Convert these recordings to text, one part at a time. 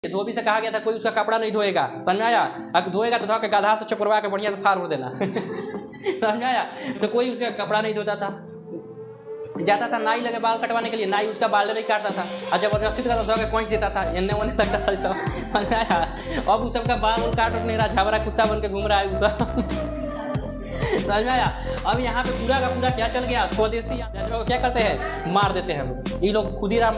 धोबी से कहा गया था कोई उसका कपड़ा नहीं धोएगा, समझ में आया। अगर धोएगा तो धो के गधा से चपरवा के बढ़िया से फाड़ उड़ देना समझ में आया। तो कोई उसका कपड़ा नहीं धोता था, जाता था नाई लगे बाल कटवाने के लिए, नाई उसका बाल नहीं काटता था और जबरदस्ती धो के कोंच देता था, एने ओने लगता था सब, समझ में आया। अब उस सबका बाल काट नहीं रहा, झबरा कुत्ता बन के घूम रहा है वो सब समझ में आया। अब यहाँ पे पूरा का पूरा क्या चल गया, स्वदेशी जज्बा को क्या करते हैं, मार देते हैं। ये लोग खुदीराम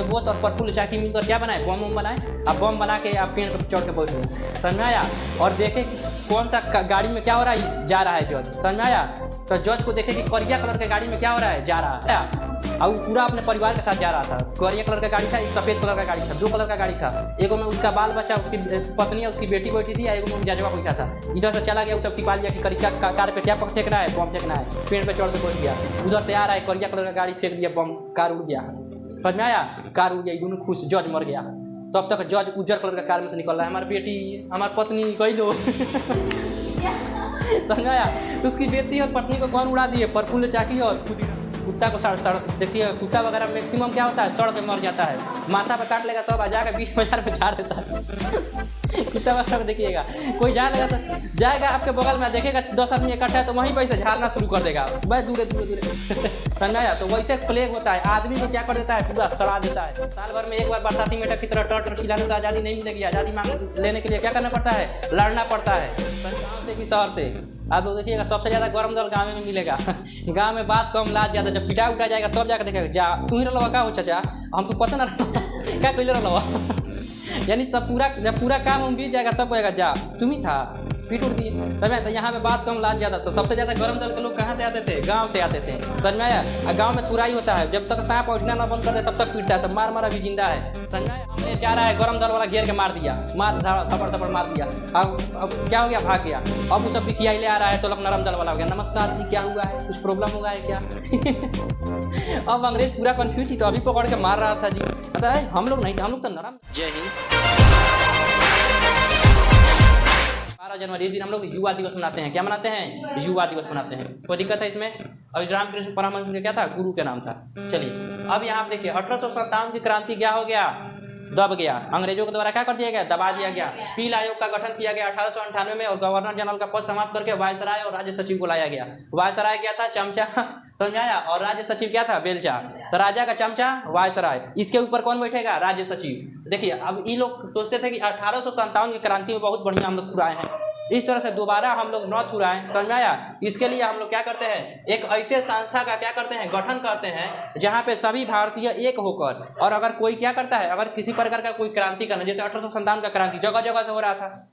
बोस और प्रफुल्ल चाकी मिलकर क्या बनाए, बम बनाए। अब बम बना के आप पेड़ पर चढ़ के बैठ गए, समझ में आया। और देखे कौन सा गाड़ी में क्या हो रहा है, जा रहा है जज, समझ में आया। तो जज को देखे कि करिया कलर के गाड़ी में क्या हो रहा है, जा रहा है। और वो पूरा अपने परिवार के साथ जा रहा था। करिया कलर का गाड़ी था, एक सफेद कलर का गाड़ी था, 2 कलर का गाड़ी था। एगो में उसका बाल बच्चा, उसकी पत्नी और उसकी बेटी बैठी थी, एगो में जजवा बैठा था। इधर से चला गया, सब टिपा लिया कि करिया कार पे क्या फेंकना है, बम फेंकना है, पेड़ पे चढ़ के बैठ गया। उधर से आ रहा है, करिया कलर का गाड़ी फेंक दिया, बम, कार उड़ गया, समझ में आया। कार उड़ गया, दोनों खुश, जज मर गया। तब तक जज उज्जर कलर का कार में से निकल रहा है, हमारी बेटी, हमारी पत्नी गई लो समझ आया। तो उसकी बेटी और पत्नी को कौन उड़ा दिए, प्रफुल्ल चाकी और कुत्ता को सड़ देखिए, कुत्ता वगैरह मैक्सिमम क्या होता है, सड़ के मर जाता है, माथा पे काट लेगा सब, आ जाकर 20 बाजार में झाड़ देता है कुत्ता वगैरह देखिएगा, कोई जा लेगा तो जाएगा आपके बगल में, देखेगा 10 आदमी इकट्ठा है तो वहीं पर से झाड़ना शुरू कर देगा, बस दूरे दूरे दूरे समझ आया। तो वैसे प्लेग होता है, आदमी को क्या कर देता है, पूरा सड़ा देता है। साल भर में एक बार बरसाती मेढक की तरह टर खिलाने से आज़ादी नहीं मिलेगी। आज़ादी मांग लेने के लिए क्या करना पड़ता है, लड़ना पड़ता है, गाँव से कि शहर से। आप लोग देखिएगा सबसे ज़्यादा गरम दल गाँव में मिलेगा गाँव में बात कम, लाज ज़्यादा। जब पिटा उठा जाएगा तब जाकर देखेगा, जा तू ही रहा का हो चाचा, हमको पता ना क्या कैले रहा यानी सब जब पूरा काम हम बीत जाएगा तब कहेगा, जा तुम ही था, पीट उड़ दिए, समझ में। तो यहाँ पे बात कम, लाज ज़्यादा। तो सबसे ज़्यादा गरम दल के लोग कहाँ से आते थे, गाँव से आते थे, समझ में आया। और गाँव में थुराई होता है, जब तक सांप उठना ना बंद कर दे तब तक पीटता है, सब मार मारा भी जिंदा है, समझ में आया। हमने जा रहा है, गरम दल वाला घेर के मार दिया, थप्पड़ मार दिया। अब क्या हो गया, भाग गया। अब वो सब भी किया ले आ रहा है तो लोग नरम दल वाला हो गया, नमस्कार जी क्या हुआ है, कुछ प्रॉब्लम हुआ है क्या अब अंग्रेज पूरा कन्फ्यूज थी तो अभी पकड़ के मार रहा था जी। पता है हम लोग नहीं थे, हम लोग तो नरम। जय हिंद। 12 जनवरी इस दिन हम लोग युवा दिवस मनाते हैं। क्या मनाते हैं, युवा दिवस मनाते हैं। कोई दिक्कत है इसमें। और रामकृष्ण परमहंस क्या था, गुरु के नाम था। चलिए अब यहाँ देखिए 1857 की क्रांति क्या हो गया, दब गया। अंग्रेजों के द्वारा क्या कर दिया गया, दबा दिया गया। पील आयोग का गठन किया गया 1898 में और गवर्नर जनरल का पद समाप्त करके वायसराय और राज्य सचिव को लाया गया। वायसराय क्या था, चमचा, समझ आया। और राज्य सचिव क्या था, बेलचा। तो राजा का चमचा वायसराय, इसके ऊपर कौन बैठेगा, राज्य सचिव। देखिए अब ये लोग सोचते थे कि 1857 की क्रांति में बहुत बढ़िया हम लोग खुराए हैं, इस तरह से दोबारा हम लोग न थुराएं, समझ में आया। इसके लिए हम लोग क्या करते हैं, एक ऐसे संस्था का क्या करते हैं, गठन करते हैं जहाँ पे सभी भारतीय एक होकर, और अगर कोई क्या करता है, अगर किसी प्रकार का कोई क्रांति करना, जैसे 1857 का क्रांति जगह जगह से हो रहा था,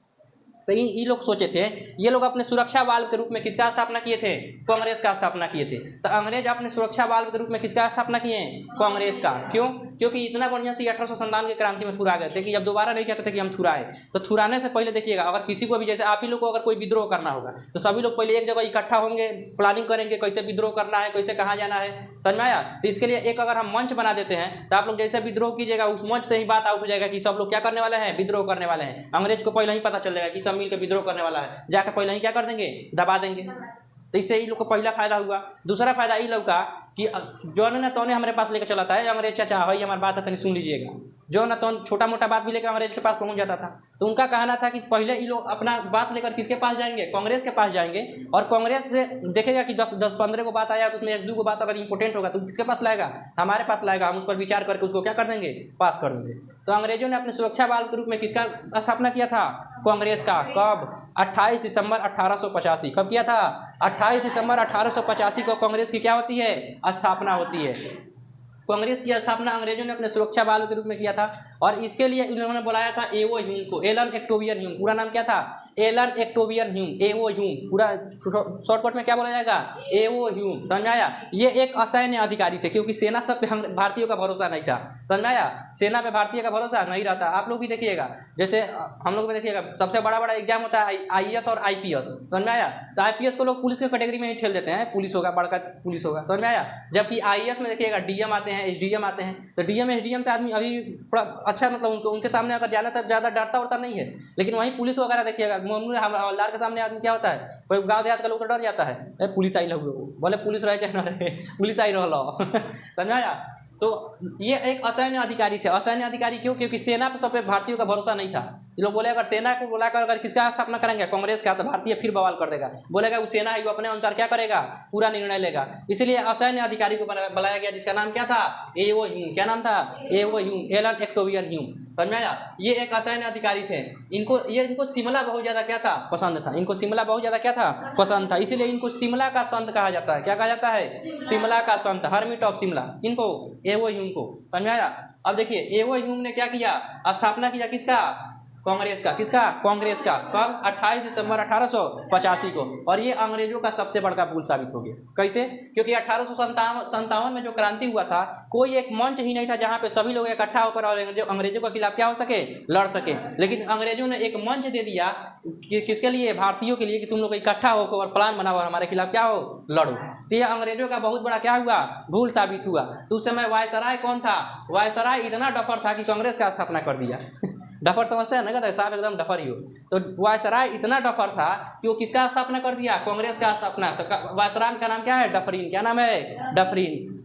तो ये लोग सोचे थे, ये लोग अपने सुरक्षा बल के रूप में किसका स्थापना किए थे, कांग्रेस का स्थापना किए थे। तो अंग्रेज अपने सुरक्षा बल के रूप में किसका स्थापना किए, कांग्रेस का। क्यों, क्योंकि इतना बढ़िया से 1857 की क्रांति में थुरा गए थे कि अब दोबारा नहीं चाहते थे कि हम थुराए। तो थुराने से पहले देखिएगा, अगर किसी को भी, जैसे आप ही लोग को अगर कोई विद्रोह करना होगा तो सभी लोग पहले एक जगह इकट्ठा होंगे, प्लानिंग करेंगे कैसे विद्रोह करना है, कैसे कहाँ जाना है, समझ में आया। तो इसके लिए एक अगर हम मंच बना देते हैं तो आप लोग जैसे विद्रोह कीजिएगा उस मंच से ही बात आउट हो जाएगा कि सब लोग क्या करने वाले हैं, विद्रोह करने वाले हैं। अंग्रेज को पहले ही पता चल जाएगा कि सब मिलकर विद्रोह करने वाला है, जाकर पहले ही क्या कर देंगे, दबा देंगे। तो इससे ये लोग को पहला फायदा हुआ। दूसरा फायदा ये लोग का कि जो न तो हमारे पास लेकर चलाता है, अंग्रेज चाचा भाई हमारी बात है तनी सुन लीजिएगा, जो न तो छोटा मोटा बात भी लेकर अंग्रेज के पास पहुंच जाता था। तो उनका कहना था कि पहले ये लोग अपना बात लेकर किसके पास जाएंगे, कांग्रेस के पास जाएंगे, और कांग्रेस से देखेगा कि 10-15 को बात आया तो उसमें 1-2 को बात अगर इंपॉर्टेंट होगा तो किसके पास लाएगा, हमारे पास लाएगा। हम उस पर विचार करके उसको क्या कर देंगे, पास कर देंगे। तो अंग्रेजों ने अपने सुरक्षा बल के रूप में किसका स्थापना किया था, कांग्रेस का। कब, 28 दिसंबर 1885। कब किया था, 28 दिसंबर 1885 को कांग्रेस की क्या होती है, स्थापना होती है। कांग्रेस की स्थापना अंग्रेजों ने अपने सुरक्षा बल के रूप में किया था। और इसके लिए उन्होंने बुलाया था एओ ह्यूम को, एलन एक्टोवियन ह्यूम। पूरा नाम क्या था, एलन एक्टोवियन ह्यूम, एओ ह्यूम, पूरा शॉर्टकट में क्या बोला जाएगा, एओ ह्यूम, समझ आया। ये एक असैन्य अधिकारी थे, क्योंकि सेना सब पे हम भारतीयों का भरोसा नहीं था, समझ आया। सेना पे भारतीय का भरोसा नहीं रहता। आप लोग भी देखिएगा, जैसे हम लोग भी देखिएगा, सबसे बड़ा एग्जाम होता है आईएएस और आईपीएस, समझ में आया। तो आईपीएस को लोग पुलिस के कैटेगरी में ही ठेल देते हैं, पुलिस होगा, बड़का पुलिस होगा, समझ में आया। जबकि आईएएस में देखिएगा डीएम आते हैं, एसडीएम आते हैं। तो डीएम एसडीएम से आदमी अभी थोड़ा अच्छा, मतलब उनके सामने अगर जाना तो ज़्यादा डरता उड़ता नहीं है। लेकिन वहीं पुलिस वगैरह देखिएगा, मामूली हवलदार के सामने आदमी क्या होता है, कोई गाँव देहात का लोग डर जाता है, पुलिस आई लोग, बोले पुलिस रहे चाहे न रहे, पुलिस आई रहो समझ आया। तो ये एक असैन्य अधिकारी थे। असैन्य अधिकारी क्यों? क्योंकि सेना पर सब पे भारतीयों का भरोसा नहीं था। ये लोग बोले अगर सेना को बुलाकर अगर किसका स्थापना करेंगे, कांग्रेस का, तो भारतीय फिर बवाल कर देगा, बोलेगा वो सेना है, वो अपने अनुसार क्या करेगा, पूरा निर्णय लेगा। इसलिए असैन्य अधिकारी को बुलाया गया, जिसका नाम क्या था, एओ ह्यूम। क्या नाम था? एओ ह्यूम, एलन एक्टोवियन ह्यूम। समझ में आया? ये एक असैन्य अधिकारी थे। इनको शिमला बहुत ज्यादा क्या था, पसंद था। इनको शिमला बहुत ज्यादा क्या था, पसंद था। इसीलिए इनको शिमला का संत कहा जाता है। क्या कहा जाता है? शिमला का संत, हर्मिट ऑफ शिमला, इनको, एओ ह्यूम को। समझ में आया? अब देखिए एओ ह्यूम ने क्या किया, स्थापना किया किसका, कांग्रेस का। किसका? कांग्रेस का। कब? 28 दिसंबर 1885 को। और ये अंग्रेजों का सबसे बड़का भूल साबित हो गया। कैसे? क्योंकि 1857 में जो क्रांति हुआ था, कोई एक मंच ही नहीं था जहां पे सभी लोग इकट्ठा होकर और अंग्रेजों के खिलाफ क्या हो सके, लड़ सके। लेकिन अंग्रेजों ने एक मंच दे दिया कि किसके लिए, भारतीयों के लिए, कि तुम लोग इकट्ठा होकर और प्लान बनाओ और हमारे खिलाफ क्या हो, लड़ो। तो ये अंग्रेजों का बहुत बड़ा क्या हुआ, भूल साबित हुआ। तो उस समय वायसराय कौन था? वायसराय इतना डफर था कि कांग्रेस का स्थापना कर दिया। डफर समझते हैं ना, कहते हैं साहब एकदम डफर ही हो। तो वायसराय इतना डफर था कि वो किसका स्थापना कर दिया, कांग्रेस का स्थापना। तो वायसराय का नाम क्या है, डफरीन। क्या नाम है? डफरीन।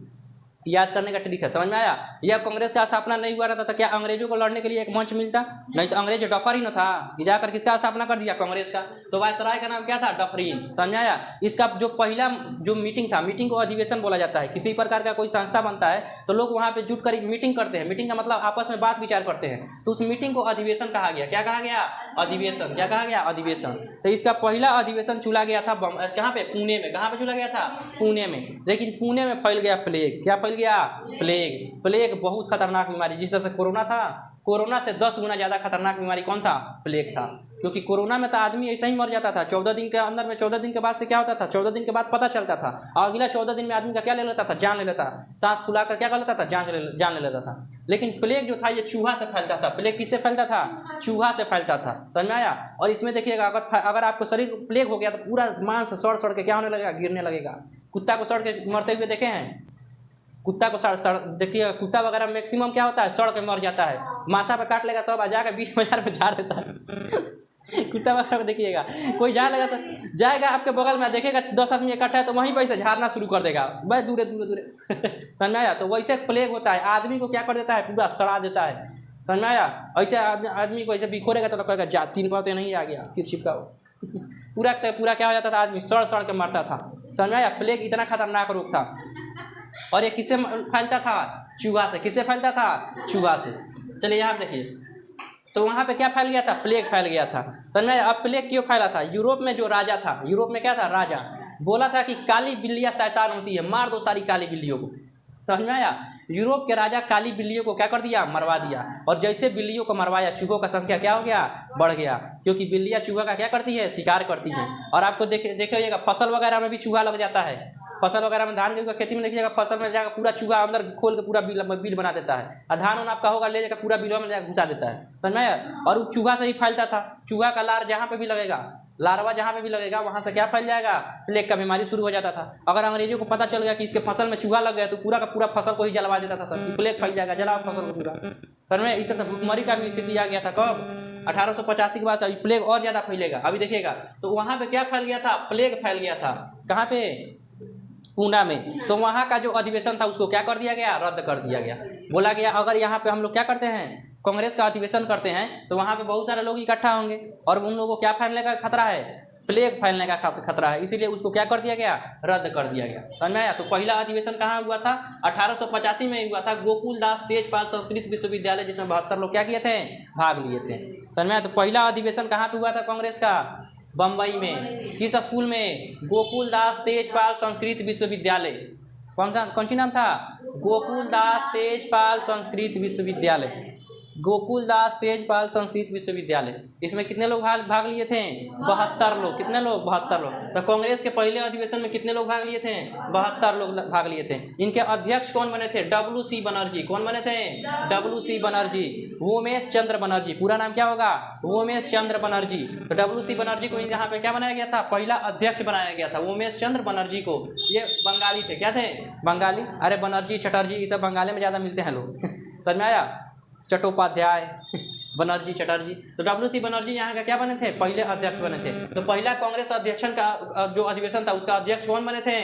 याद करने का ट्रिक है। समझ में आया? यह कांग्रेस का स्थापना नहीं हुआ रहता तो क्या अंग्रेजों को लड़ने के लिए एक मंच मिलता? नहीं, तो अंग्रेज डफर ही न था कि जाकर किसका स्थापना कर दिया, कांग्रेस का। तो वायसराय का नाम क्या था, डफरीन। समझ में आया? इसका जो पहला जो मीटिंग था, मीटिंग को अधिवेशन बोला जाता है। किसी प्रकार का कोई संस्था बनता है तो लोग वहाँ पे जुट कर मीटिंग करते हैं। मीटिंग का मतलब आपस में बात विचार करते हैं, तो उस मीटिंग को अधिवेशन कहा गया। क्या कहा गया? अधिवेशन। क्या कहा गया? अधिवेशन। तो इसका पहला अधिवेशन चुना गया था कहाँ पे, पुणे में। कहाँ पे चुना गया था? पुणे में। लेकिन पुणे में फैल गया प्लेग। क्या फैल गया? प्लेग बहुत खतरनाक बीमारी। जिस तरह से कोरोना था, कोरोना से 10 गुना ज्यादा खतरनाक बीमारी कौन था? प्लेग था। क्योंकि कोरोना में तो आदमी ऐसे ही मर जाता था 14 दिन के अंदर में। 14 दिन के बाद से क्या होता था, 14 दिन के बाद पता चलता था, और अगला 14 दिन में आदमी का क्या ले लेता था, जान ले लेता। सांस फुलाकर क्या कर लेता था, जान ले लेता था। लेकिन प्लेग जो था ये चूहा से फैलता था। प्लेग किससे फैलता था? चूहा से फैलता था। समझ में आया? और इसमें देखिएगा, अगर आपको शरीर को प्लेग हो गया तो पूरा मांस सड़ के क्या होने लगेगा, गिरने लगेगा। कुत्ता को सड़ के मरते हुए देखे हैं? कुत्ता को सड़ देखिए, कुत्ता वगैरह मैक्सिमम क्या होता है, सड़ के मर जाता है। माथा पे काट लेगा सब, आ जाकर 20 बाजार में झाड़ देता है। कुत्ता वगैरह को देखिएगा, कोई झाड़ लेगा तो जाएगा आपके बगल में, देखेगा 10 आदमी इकट्ठा है तो वहीं पर से झाड़ना शुरू कर देगा, बस दूरे दूरे दूरे। समझ में आया? तो वैसे प्लेग होता है, आदमी को क्या कर देता है, पूरा सड़ा देता है। समझ में आया? ऐसे आदमी को ऐसे बिखोरेगा तो कहेगा जा 3 पाँव तो नहीं आ गया, फिर चिपका पूरा क्या हो जाता था, आदमी सड़ के मरता था। समझ में आया? प्लेग इतना खतरनाक रोग था। और ये किससे फैलता था? चूहा से। किससे फैलता था? चूहा से। चलिए यहाँ देखिए, तो वहाँ पे क्या फैल गया था? प्लेग फैल गया था। समझ में? अब प्लेग क्यों फैला था? यूरोप में जो राजा था, यूरोप में क्या था, राजा बोला था कि काली बिल्लियाँ शैतान होती है, मार दो सारी काली बिल्लियों को। समझ में आया? यूरोप के राजा काली बिल्लियों को क्या कर दिया, मरवा दिया। और जैसे बिल्लियों को मरवाया, चूहों का संख्या क्या हो गया, बढ़ गया। क्योंकि बिल्लियाँ चूहा का क्या करती है, शिकार करती हैं। और आपको देखिएगा फसल वगैरह में भी चूहा लग जाता है। फसल वगैरह में, धान गेहूं की खेती में देखिएगा, फसल में जाकर पूरा चूहा अंदर खोल के पूरा बिल बना देता है। और धान आपका होगा, ले जाकर पूरा बिलवा में जाकर घुसा देता है। समझ में आया? और वो चूहा से ही फैलता था। चूहा का लार जहाँ पे भी लगेगा, लार्वा जहाँ पे भी लगेगा, वहाँ से क्या फैल जाएगा, प्लेग का बीमारी शुरू हो जाता था। अगर अंग्रेजों को पता चल गया कि इसके फसल में चूहा लग गया तो पूरा का पूरा फसल को ही जलवा देता था सर, प्लेग फैल जाएगा, जलाओ फसल को पूरा। सर में इस तरह से भूखमरी का भी स्थिति आ गया था। कब? 1885 के बाद अभी प्लेग और ज़्यादा फैलेगा। अभी देखिएगा, तो वहाँ पे क्या फैल गया था, प्लेग फैल गया था। कहाँ पे? पूना में। तो वहाँ का जो अधिवेशन था उसको क्या कर दिया गया, रद्द कर दिया गया। बोला गया अगर यहाँ पे हम लोग क्या करते हैं, कांग्रेस का अधिवेशन करते हैं, तो वहाँ पे बहुत सारे लोग इकट्ठा होंगे और उन लोगों को क्या फैलने का खतरा है, प्लेग फैलने का खतरा है। इसीलिए उसको क्या कर दिया गया, रद्द कर दिया गया। समझ में आया? तो पहला अधिवेशन कहाँ हुआ था? 1885 में हुआ था, गोकुल दास तेजपाल संस्कृत विश्वविद्यालय, जिसमें 72 लोग क्या किए थे, भाग लिए थे। समझ में आया? तो पहला अधिवेशन कहाँ पे हुआ था कांग्रेस का? बम्बई में। किस स्कूल में? गोकुल दास तेजपाल संस्कृत विश्वविद्यालय। कौन सी नाम था? गोकुल दास तेजपाल संस्कृत विश्वविद्यालय। गोकुल दास तेजपाल संस्कृत विश्वविद्यालय। इसमें कितने लोग भाग लिए थे? 72 लोग। कितने लोग? 72 लोग। तो कांग्रेस के पहले अधिवेशन में कितने लोग भाग लिए थे? 72 लोग भाग लिए थे। इनके अध्यक्ष कौन बने थे? WC बनर्जी। कौन बने थे? WC बनर्जी। उमेश चंद्र बनर्जी। पूरा नाम क्या होगा? उमेश चंद्र बनर्जी। तो WC बनर्जी को यहाँ पे क्या बनाया गया था? पहला अध्यक्ष बनाया गया था उमेश चंद्र बनर्जी को। ये बंगाली थे। क्या थे? बंगाली। अरे बनर्जी, चटर्जी, ये सब बंगाली में ज़्यादा मिलते हैं लोग। समझ में आया? चट्टोपाध्याय, बनर्जी, चटर्जी। तो WC बनर्जी यहाँ का क्या बने थे? पहले अध्यक्ष बने थे। तो पहला कांग्रेस अध्यक्ष का जो अधिवेशन था उसका अध्यक्ष कौन बने थे?